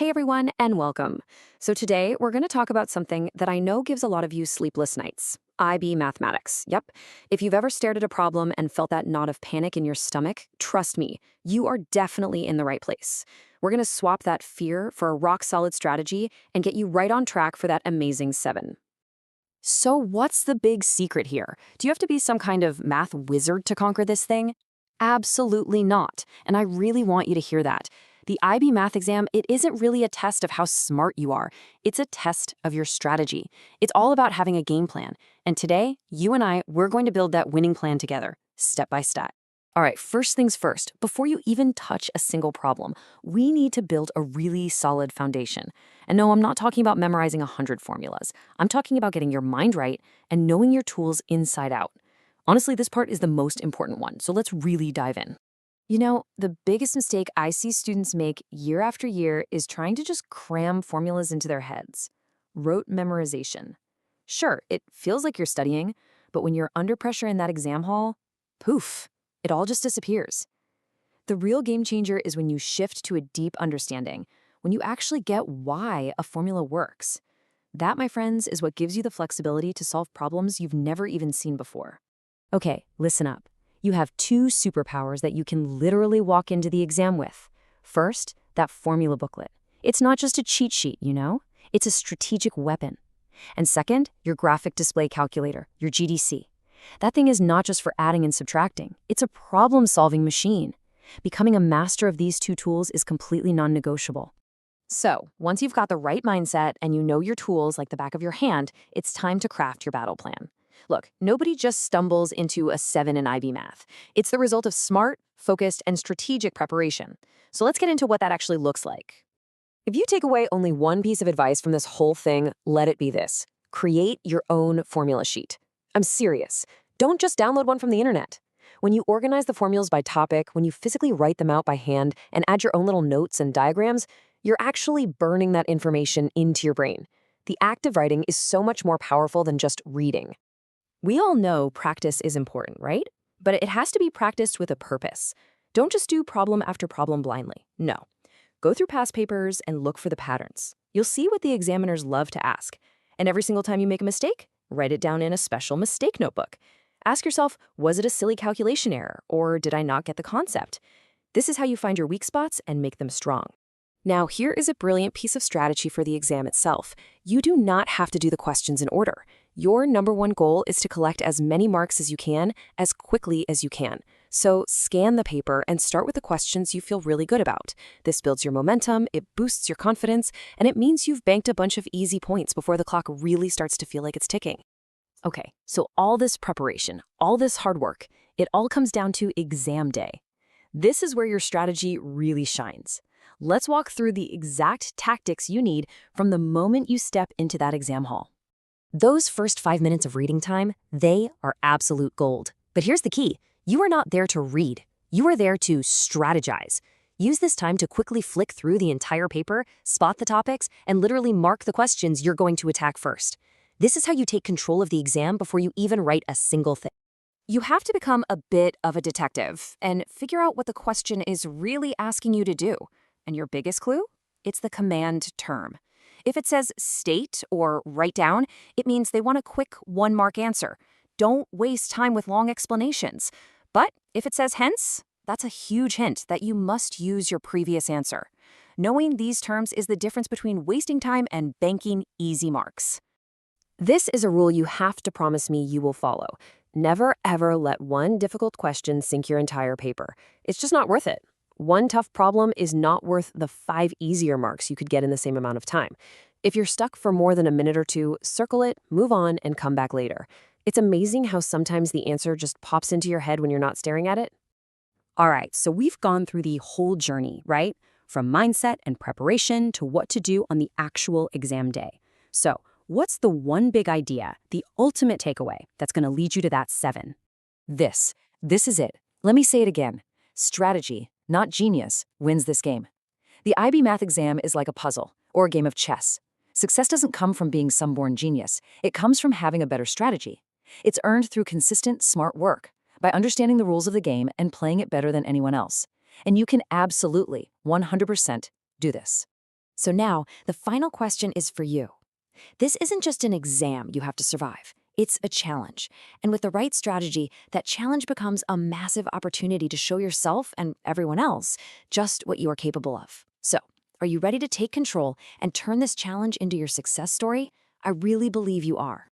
Hey everyone, and welcome. So today we're going to talk about something that I know gives a lot of you sleepless nights. IB mathematics. Yep. If you've ever stared at a problem and felt that knot of panic in your stomach, trust me, you are definitely in the right place. We're going to swap that fear for a rock-solid strategy and get you right on track for that amazing 7. So what's the big secret here? Do you have to be some kind of math wizard to conquer this thing? Absolutely not, and I really want you to hear that. The IB math exam, it isn't really a test of how smart you are. It's a test of your strategy. It's all about having a game plan. And today, you and we're going to build that winning plan together, step by step. All right, first things first, before you even touch a single problem, we need to build a really solid foundation. And no, I'm not talking about memorizing 100 formulas. I'm talking about getting your mind right and knowing your tools inside out. Honestly, this part is the most important one, so let's really dive in. You know, the biggest mistake I see students make year after year is trying to just cram formulas into their heads. Rote memorization. Sure, it feels like you're studying, but when you're under pressure in that exam hall, poof, it all just disappears. The real game changer is when you shift to a deep understanding, when you actually get why a formula works. That, my friends, is what gives you the flexibility to solve problems you've never even seen before. Okay, listen up. You have two superpowers that you can literally walk into the exam with. First, that formula booklet. It's not just a cheat sheet, you know? It's a strategic weapon. And second, your graphic display calculator, your GDC. That thing is not just for adding and subtracting. It's a problem-solving machine. Becoming a master of these two tools is completely non-negotiable. So, once you've got the right mindset and you know your tools like the back of your hand, it's time to craft your battle plan. Look, nobody just stumbles into a 7 in IB math. It's the result of smart, focused, and strategic preparation. So let's get into what that actually looks like. If you take away only one piece of advice from this whole thing, let it be this. Create your own formula sheet. I'm serious. Don't just download one from the internet. When you organize the formulas by topic, when you physically write them out by hand and add your own little notes and diagrams, you're actually burning that information into your brain. The act of writing is so much more powerful than just reading. We all know practice is important, right? But it has to be practiced with a purpose. Don't just do problem after problem blindly. No. Go through past papers and look for the patterns. You'll see what the examiners love to ask. And every single time you make a mistake, write it down in a special mistake notebook. Ask yourself, was it a silly calculation error, or did I not get the concept? This is how you find your weak spots and make them strong. Now, here is a brilliant piece of strategy for the exam itself. You do not have to do the questions in order. Your number one goal is to collect as many marks as you can, as quickly as you can. So scan the paper and start with the questions you feel really good about. This builds your momentum, it boosts your confidence, and it means you've banked a bunch of easy points before the clock really starts to feel like it's ticking. Okay, so all this preparation, all this hard work, it all comes down to exam day. This is where your strategy really shines. Let's walk through the exact tactics you need from the moment you step into that exam hall. Those first 5 minutes of reading time, they are absolute gold. But here's the key. You are not there to read. You are there to strategize. Use this time to quickly flick through the entire paper, spot the topics, and literally mark the questions you're going to attack first. This is how you take control of the exam before you even write a single thing. You have to become a bit of a detective and figure out what the question is really asking you to do. And your biggest clue? It's the command term. If it says state or write down, it means they want a quick 1-mark answer. Don't waste time with long explanations. But if it says hence, that's a huge hint that you must use your previous answer. Knowing these terms is the difference between wasting time and banking easy marks. This is a rule you have to promise me you will follow. Never ever let one difficult question sink your entire paper. It's just not worth it. One tough problem is not worth the 5 easier marks you could get in the same amount of time. If you're stuck for more than a minute or two, circle it, move on, and come back later. It's amazing how sometimes the answer just pops into your head when you're not staring at it. All right, so we've gone through the whole journey, right? From mindset and preparation to what to do on the actual exam day. So, what's the one big idea, the ultimate takeaway that's going to lead you to that 7? This is it. Let me say it again. Strategy, not genius, wins this game. The IB math exam is like a puzzle or a game of chess. Success doesn't come from being some born genius. It comes from having a better strategy. It's earned through consistent, smart work, by understanding the rules of the game and playing it better than anyone else. And you can absolutely, 100%, do this. So now, the final question is for you. This isn't just an exam you have to survive. It's a challenge. And with the right strategy, that challenge becomes a massive opportunity to show yourself and everyone else just what you are capable of. So, are you ready to take control and turn this challenge into your success story? I really believe you are.